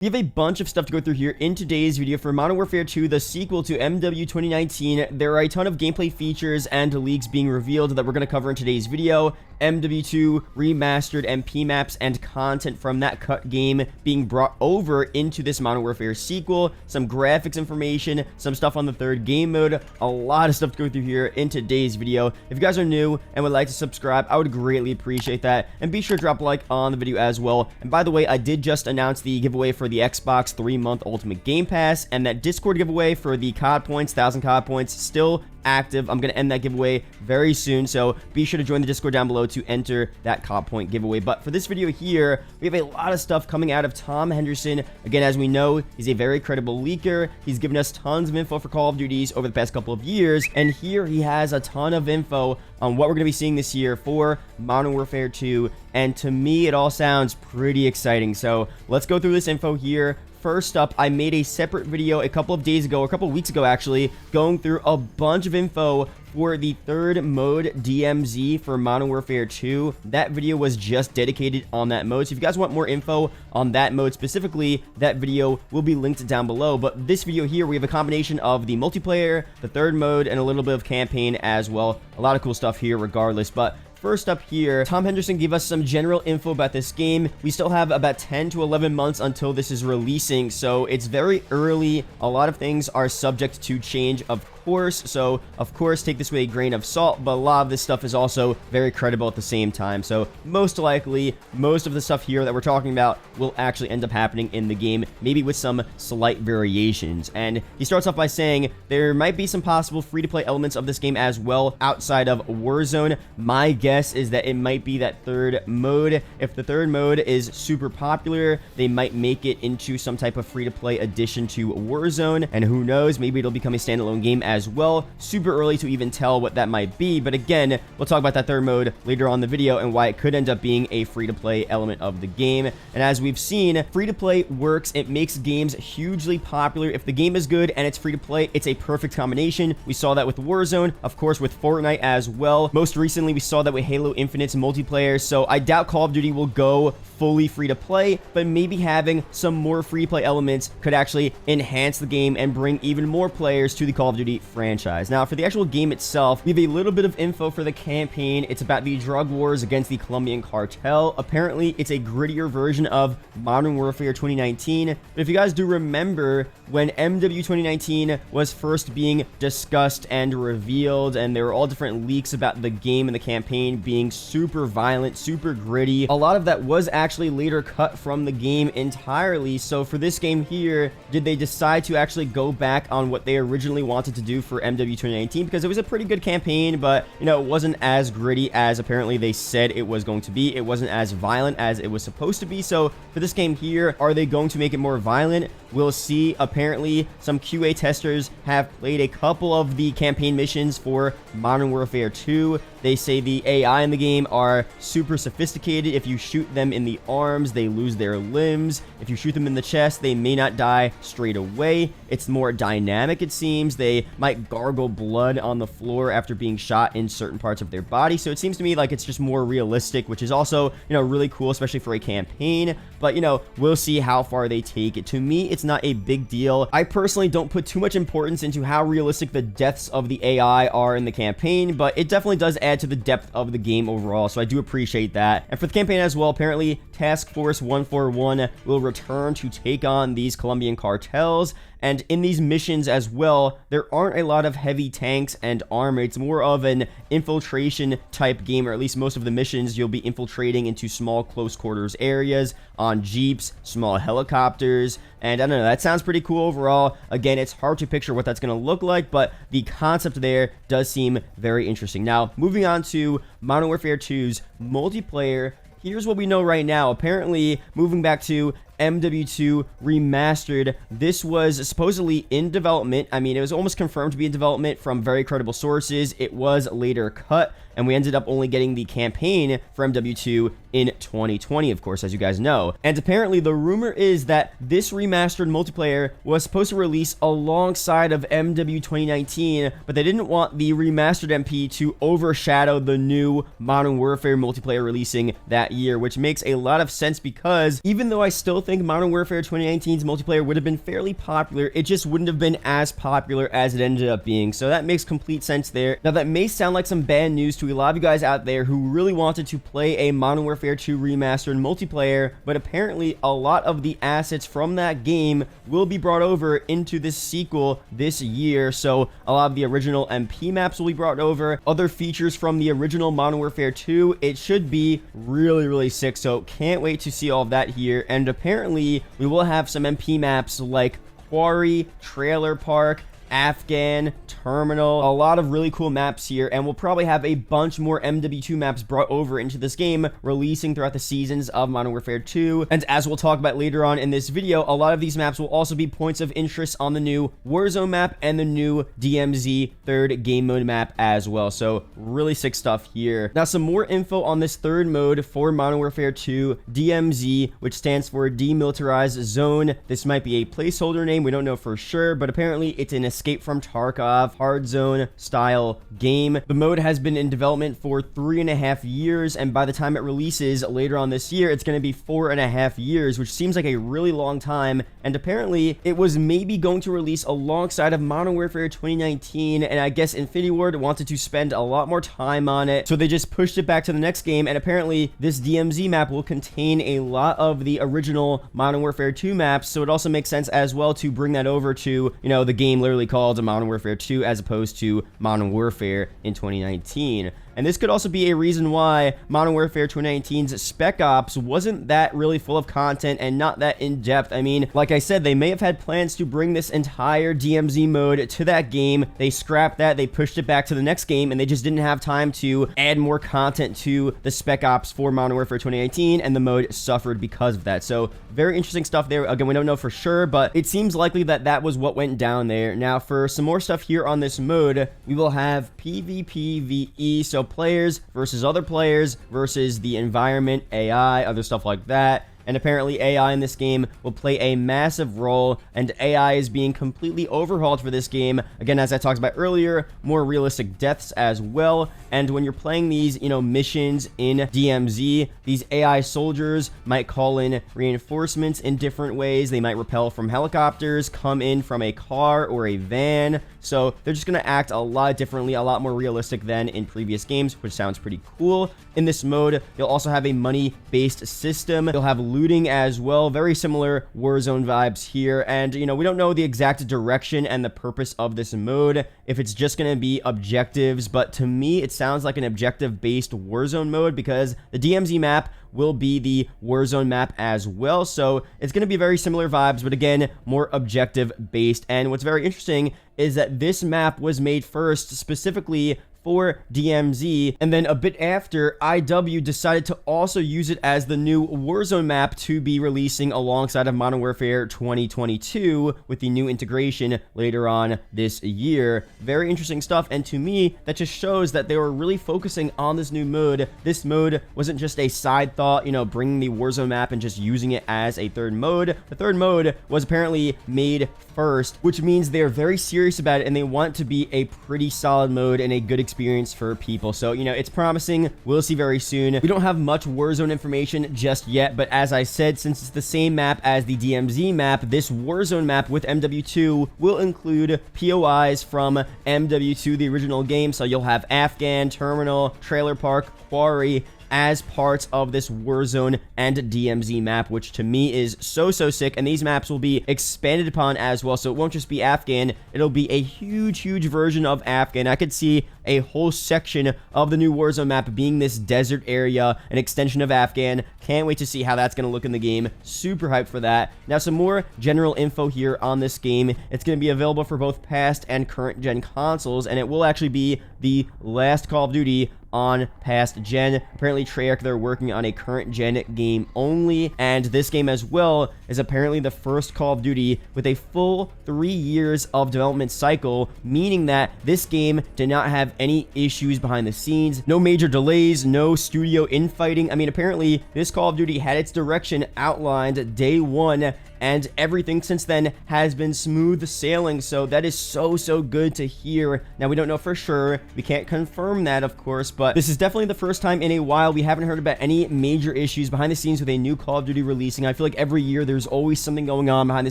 We have a bunch of stuff to go through here in today's video for Modern Warfare 2, the sequel to MW 2019. There are a ton of gameplay features and leaks being revealed that we're going to cover in today's video. MW2 Remastered MP maps and content from that cut game being brought over into this Modern Warfare sequel. Some graphics information, some stuff on the third game mode. A lot of stuff to go through here in today's video. If you guys are new and would like to subscribe, I would greatly appreciate that. And be sure to drop a like on the video as well. And by the way, I did just announce the giveaway for the Xbox 3-month Ultimate Game Pass, and that Discord giveaway for the COD points, 1,000 COD points, still active. I'm going to end that giveaway very soon, so be sure to join the Discord down below to enter that COD point giveaway. But for this video here, we have a lot of stuff coming out of Tom Henderson. Again, as we know, he's a very credible leaker. He's given us tons of info for Call of Duties over the past couple of years, and here he has a ton of info on what we're going to be seeing this year for Modern Warfare 2, and to me, it all sounds pretty exciting. So let's go through this info here. First up, I made a separate video a couple of days ago, or a couple of weeks ago actually, going through a bunch of info for the third mode DMZ for Modern Warfare 2. That video was just dedicated on that mode, so if you guys want more info on that mode specifically, that video will be linked down below. But this video here, we have a combination of the multiplayer, the third mode, and a little bit of campaign as well. A lot of cool stuff here regardless, but first up here, Tom Henderson gave us some general info about this game. We still have about 10 to 11 months until this is releasing, so it's very early. A lot of things are subject to change, of course, so of course take this with a grain of salt, but a lot of this stuff is also very credible at the same time. So most likely, most of the stuff here that we're talking about will actually end up happening in the game, maybe with some slight variations. And he starts off by saying there might be some possible free-to-play elements of this game as well outside of Warzone. My guess is that it might be that third mode. If the third mode is super popular, they might make it into some type of free-to-play addition to Warzone, and who knows, maybe it'll become a standalone game as well. Super early to even tell what that might be, but again, we'll talk about that third mode later on in the video and why it could end up being a free-to-play element of the game. And as we've seen, free-to-play works. It makes games hugely popular. If the game is good and it's free-to-play, it's a perfect combination. We saw that with Warzone, of course with Fortnite as well. Most recently, we saw that with Halo Infinite's multiplayer, so I doubt Call of Duty will go fully free-to-play, but maybe having some more free-to-play elements could actually enhance the game and bring even more players to the Call of Duty franchise. Now, for the actual game itself, we have a little bit of info for the campaign. It's about the drug wars against the Colombian cartel. Apparently, it's a grittier version of Modern Warfare 2019. But if you guys do remember, when MW 2019 was first being discussed and revealed, and there were all different leaks about the game and the campaign being super violent, super gritty, a lot of that was actually later cut from the game entirely. So for this game here, did they decide to actually go back on what they originally wanted to do for MW 2019? Because it was a pretty good campaign, but you know, it wasn't as gritty as apparently they said it was going to be. It wasn't as violent as it was supposed to be. So for this game here, are they going to make it more violent? We'll see. Apparently, some QA testers have played a couple of the campaign missions for Modern Warfare 2. They say the AI in the game are super sophisticated. If you shoot them in the arms, they lose their limbs. If you shoot them in the chest, they may not die straight away. It's more dynamic, it seems. They might gargle blood on the floor after being shot in certain parts of their body. So it seems to me like it's just more realistic, which is also, you know, really cool, especially for a campaign. But, you know, we'll see how far they take it. To me, it's not a big deal. I personally don't put too much importance into how realistic the deaths of the AI are in the campaign, but it definitely does add to the depth of the game overall, so I do appreciate that. And for the campaign as well, apparently Task Force 141 will return to take on these Colombian cartels. And in these missions as well, there aren't a lot of heavy tanks and armor. It's more of an infiltration type game, or at least most of the missions, you'll be infiltrating into small close quarters areas on jeeps, small helicopters, and I don't know, that sounds pretty cool overall. Again, it's hard to picture what that's going to look like, but the concept there does seem very interesting. Now, moving on to Modern Warfare 2's multiplayer, here's what we know right now. Apparently, moving back to MW2 Remastered, this was supposedly in development. I mean, it was almost confirmed to be in development from very credible sources. It was later cut, and we ended up only getting the campaign for MW2 in 2020, of course, as you guys know. And apparently, the rumor is that this remastered multiplayer was supposed to release alongside of MW 2019, but they didn't want the remastered MP to overshadow the new Modern Warfare multiplayer releasing that year, which makes a lot of sense because even though I still think think Modern Warfare 2019's multiplayer would have been fairly popular. It just wouldn't have been as popular as it ended up being. So that makes complete sense there. Now, that may sound like some bad news to a lot of you guys out there who really wanted to play a Modern Warfare 2 Remastered multiplayer, but apparently a lot of the assets from that game will be brought over into this sequel this year. So a lot of the original MP maps will be brought over, other features from the original Modern Warfare 2. It should be really sick, so can't wait to see all of that here. And apparently we will have some MP maps like Quarry, Trailer Park, Afghan, Terminal, a lot of really cool maps here, and we'll probably have a bunch more MW2 maps brought over into this game, releasing throughout the seasons of Modern Warfare 2. And as we'll talk about later on in this video, a lot of these maps will also be points of interest on the new Warzone map and the new DMZ third game mode map as well. So really sick stuff here. Now, some more info on this third mode for Modern Warfare 2, DMZ, which stands for Demilitarized Zone. This might be a placeholder name, we don't know for sure, but apparently it's an Escape from Tarkov hard zone style game. The mode has been in development for 3.5 years, and by the time it releases later on this year, it's going to be 4.5 years, which seems like a really long time. And apparently it was maybe going to release alongside of Modern Warfare 2019, and I guess Infinity Ward wanted to spend a lot more time on it, so they just pushed it back to the next game. And apparently this DMZ map will contain a lot of the original Modern Warfare 2 maps, so it also makes sense as well to bring that over to, you know, the game literally called Modern Warfare 2 as opposed to Modern Warfare in 2019. And this could also be a reason why Modern Warfare 2019's Spec Ops wasn't that really full of content and not that in-depth. I mean, like I said, they may have had plans to bring this entire DMZ mode to that game. They scrapped that, they pushed it back to the next game, and they just didn't have time to add more content to the Spec Ops for Modern Warfare 2019, and the mode suffered because of that. So very interesting stuff there. Again, we don't know for sure, but it seems likely that that was what went down there. Now, for some more stuff here on this mode, we will have PvPvE, so players versus other players versus the environment, AI, other stuff like that. And apparently AI in this game will play a massive role, and AI is being completely overhauled for this game. Again, as I talked about earlier, more realistic deaths as well. And when you're playing these, missions in DMZ, these AI soldiers might call in reinforcements in different ways. They might repel from helicopters, come in from a car or a van. So they're just going to act a lot differently, a lot more realistic than in previous games, which sounds pretty cool. In this mode, you'll also have a money-based system. You'll have looting as well, very similar Warzone vibes here. And, we don't know the exact direction and the purpose of this mode, if it's just going to be objectives, but to me, it sounds like an objective-based Warzone mode because the DMZ map will be the Warzone map as well. So it's going to be very similar vibes, but again, more objective based. And what's very interesting is that this map was made first specifically for DMZ, and then a bit after, IW decided to also use it as the new Warzone map to be releasing alongside of Modern Warfare 2022 with the new integration later on this year. Very interesting stuff, and to me, that just shows that they were really focusing on this new mode. This mode wasn't just a side thought, bringing the Warzone map and just using it as a third mode. The third mode was apparently made first, which means they're very serious about it, and they want it to be a pretty solid mode and a good experience for people. So, it's promising. We'll see very soon. We don't have much Warzone information just yet, but as I said, since it's the same map as the DMZ map, this Warzone map with MW2 will include POIs from MW2, the original game. So you'll have Afghan, Terminal, Trailer Park, Quarry as parts of this Warzone and DMZ map, which to me is so sick. And these maps will be expanded upon as well, so it won't just be Afghan, it'll be a huge version of Afghan. I could see a whole section of the new Warzone map being this desert area, an extension of Afghan. Can't wait to see how that's going to look in the game. Super hyped for that. Now, some more general info here on this game. It's going to be available for both past and current gen consoles, and it will actually be the last Call of Duty on past gen. Apparently Treyarch, they're working on a current gen game only, and this game as well is apparently the first Call of Duty with a full 3 years of development cycle, meaning that this game did not have any issues behind the scenes, no major delays, no studio infighting. I mean, apparently this Call of Duty had its direction outlined day one and everything since then has been smooth sailing. So that is so good to hear. Now, we don't know for sure. We can't confirm that, of course, but this is definitely the first time in a while we haven't heard about any major issues behind the scenes with a new Call of Duty releasing. I feel like every year there's always something going on behind the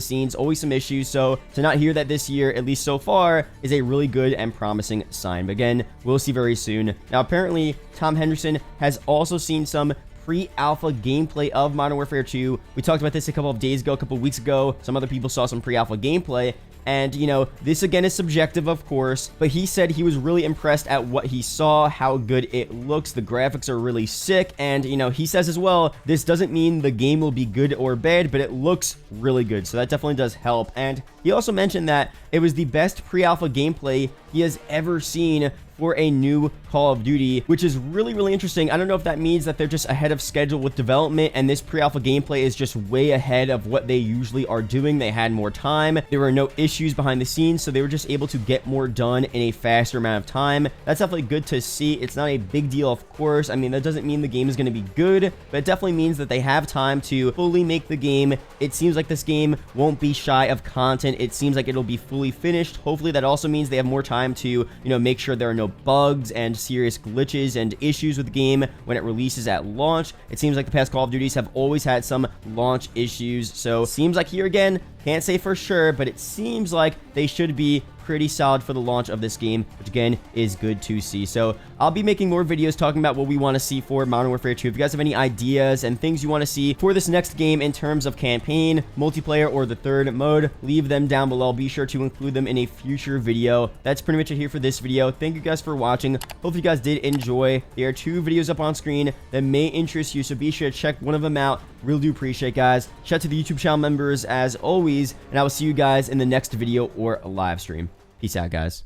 scenes, always some issues. So to not hear that this year, at least so far, is a really good and promising sign. But again, we'll see very soon. Now, apparently, Tom Henderson has also seen some pre-alpha gameplay of Modern Warfare 2. We talked about this a couple of days ago, a couple of weeks ago. Some other people saw some pre-alpha gameplay. And, you know, this again is subjective, of course, but he said he was really impressed at what he saw, how good it looks. The graphics are really sick. And, you know, he says as well, this doesn't mean the game will be good or bad, but it looks really good. So that definitely does help. And he also mentioned that it was the best pre-alpha gameplay he has ever seen for a new Call of Duty, which is really interesting. I don't know if that means that they're just ahead of schedule with development and this pre-alpha gameplay is just way ahead of what they usually are doing. They had more time. There were no issues behind the scenes, so they were just able to get more done in a faster amount of time. That's definitely good to see. It's not a big deal, of course. I mean, that doesn't mean the game is going to be good, but it definitely means that they have time to fully make the game. It seems like this game won't be shy of content. It seems like it'll be fully finished. Hopefully that also means they have more time to, you know, make sure there are no bugs and serious glitches and issues with the game when it releases at launch. It seems like the past Call of Duties have always had some launch issues, so seems like here again, can't say for sure, but it seems like they should be pretty solid for the launch of this game, which again is good to see. So I'll be making more videos talking about what we want to see for Modern Warfare 2. If you guys have any ideas and things you want to see for this next game in terms of campaign, multiplayer, or the third mode, leave them down below. I'll be sure to include them in a future video. That's pretty much it here for this video. Thank you guys for watching. Hope you guys did enjoy. There are 2 videos up on screen that may interest you, so be sure to check one of them out. Really do appreciate, guys. Shout out to the YouTube channel members as always, and I will see you guys in the next video or live stream. Peace out, guys.